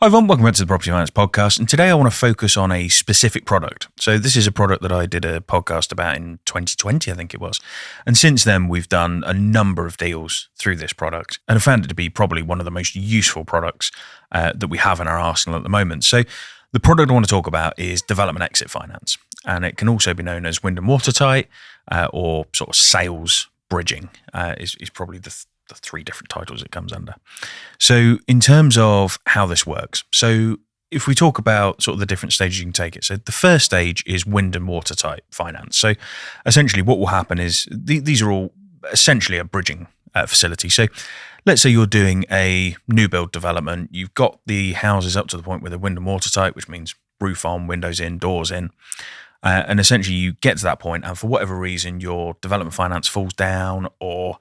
Hi everyone, welcome back to the Property Finance Podcast, and today I want to focus on a specific product. So this is a product that I did a podcast about in 2020, I think it was. And since then, we've done a number of deals through this product, and I found it to be probably one of the most useful products that we have in our arsenal at the moment. So the product I want to talk about is development exit finance, and it can also be known as wind and watertight or sort of sales bridging is probably the three different titles it comes under. So in terms of how this works, so if we talk about sort of the different stages you can take it, so the first stage is wind and watertight finance. So essentially what will happen is these are all essentially a bridging facility. So let's say you're doing a new build development, you've got the houses up to the point where they're wind and watertight, which means roof on, windows in, doors in. And essentially you get to that point and for whatever reason your development finance falls down, or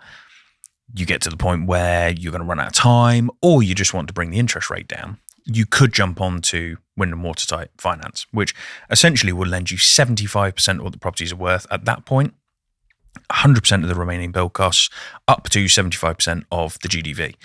you get to the point where you're going to run out of time, or you just want to bring the interest rate down, you could jump onto wind and watertight finance, which essentially will lend you 75% of what the properties are worth at that point, 100% of the remaining build costs, up to 75% of the GDV.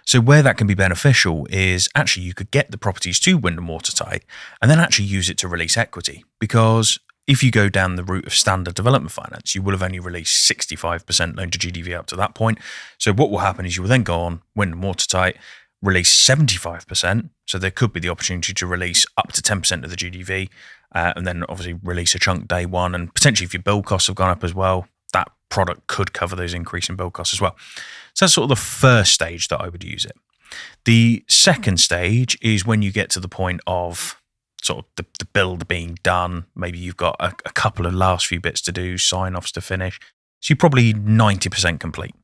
So where that can be beneficial is actually you could get the properties to wind and watertight and then actually use it to release equity, because if you go down the route of standard development finance, you will have only released 65% loan to GDV up to that point. So what will happen is you will then go on wind and watertight, release 75%. So there could be the opportunity to release up to 10% of the GDV, and then obviously release a chunk day one. And potentially if your build costs have gone up as well, that product could cover those increase in build costs as well. So that's sort of the first stage that I would use it. The second stage is when you get to the point of sort of the build being done. Maybe you've got a couple of last few bits to do, sign-offs to finish. So you're probably 90% complete.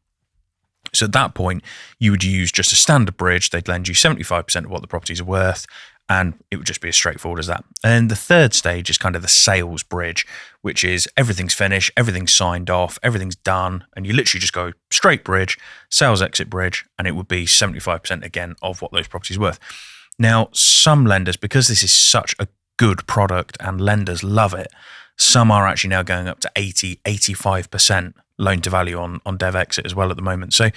So at that point, you would use just a standard bridge. They'd lend you 75% of what the properties are worth, and it would just be as straightforward as that. And the third stage is kind of the sales bridge, which is everything's finished, everything's signed off, everything's done, and you literally just go straight bridge, sales exit bridge, and it would be 75% again of what those properties are worth. Now, some lenders, because this is such a good product and lenders love it, some are actually now going up to 80, 85% loan to value on dev exit as well at the moment. So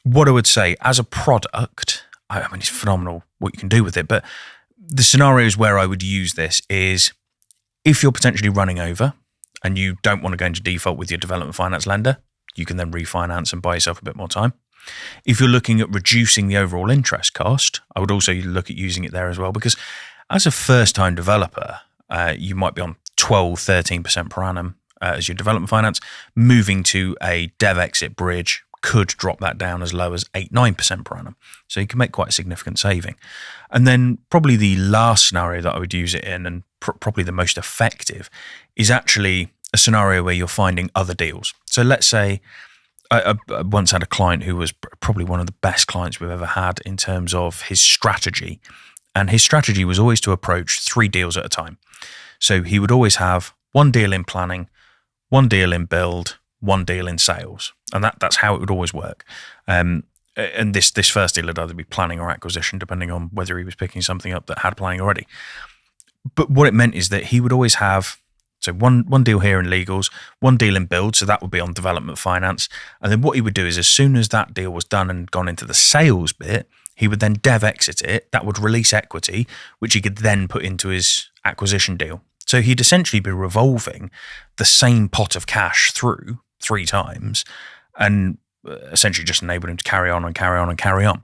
what I would say as a product, I mean, it's phenomenal what you can do with it, but the scenarios where I would use this is if you're potentially running over and you don't want to go into default with your development finance lender, you can then refinance and buy yourself a bit more time. If you're looking at reducing the overall interest cost, I would also look at using it there as well, because as a first-time developer, you might be on 12, 13% per annum as your development finance. Moving to a dev exit bridge could drop that down as low as 8, 9% per annum. So you can make quite a significant saving. And then probably the last scenario that I would use it in, and probably the most effective, is actually a scenario where you're finding other deals. So let's say I once had a client who was probably one of the best clients we've ever had in terms of his strategy. And his strategy was always to approach 3 deals at a time. So he would always have 1 deal in planning, 1 deal in build, 1 deal in sales. And that's how it would always work. And this first deal would either be planning or acquisition, depending on whether he was picking something up that had planning already. But what it meant is that he would always have, so one deal here in legals, 1 deal in build, so that would be on development finance. And then what he would do is as soon as that deal was done and gone into the sales bit, he would then dev exit it. That would release equity, which he could then put into his acquisition deal. So he'd essentially be revolving the same pot of cash through 3 times and essentially just enable him to carry on and carry on and carry on.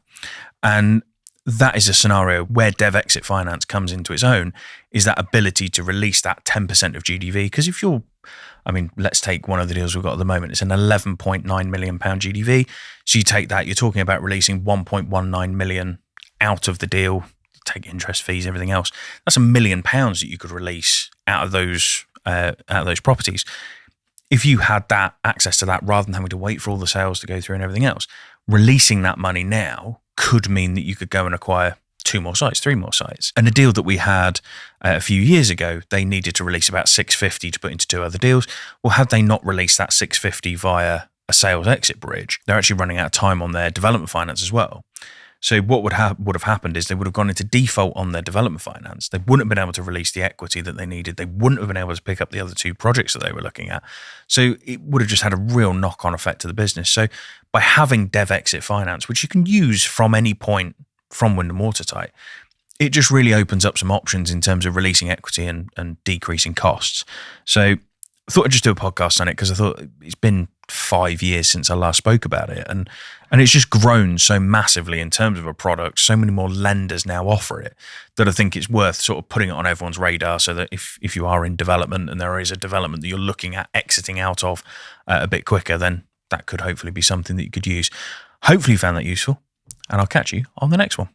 And that is a scenario where dev exit finance comes into its own, is that ability to release that 10% of GDV. Because if you're, I mean, let's take one of the deals we've got at the moment. It's an £11.9 million GDV. So you take that, you're talking about releasing 1.19 million out of the deal, take interest fees, everything else. That's £1 million that you could release out of those properties. If you had that access to that, rather than having to wait for all the sales to go through and everything else, releasing that money now could mean that you could go and acquire 2 more sites, 3 more sites. And a deal that we had a few years ago, they needed to release about 650 to put into 2 other deals. Well, had they not released that 650 via a sales exit bridge, they're actually running out of time on their development finance as well. So what would have happened is they would have gone into default on their development finance. They wouldn't have been able to release the equity that they needed. They wouldn't have been able to pick up the other 2 projects that they were looking at. So it would have just had a real knock-on effect to the business. So by having dev exit finance, which you can use from any point from wind and watertight, it just really opens up some options in terms of releasing equity and decreasing costs. So I thought I'd just do a podcast on it because I thought it's been 5 years since I last spoke about it. And it's just grown so massively in terms of a product. So many more lenders now offer it that I think it's worth sort of putting it on everyone's radar so that if you are in development and there is a development that you're looking at exiting out of a bit quicker, then that could hopefully be something that you could use. Hopefully you found that useful, and I'll catch you on the next one.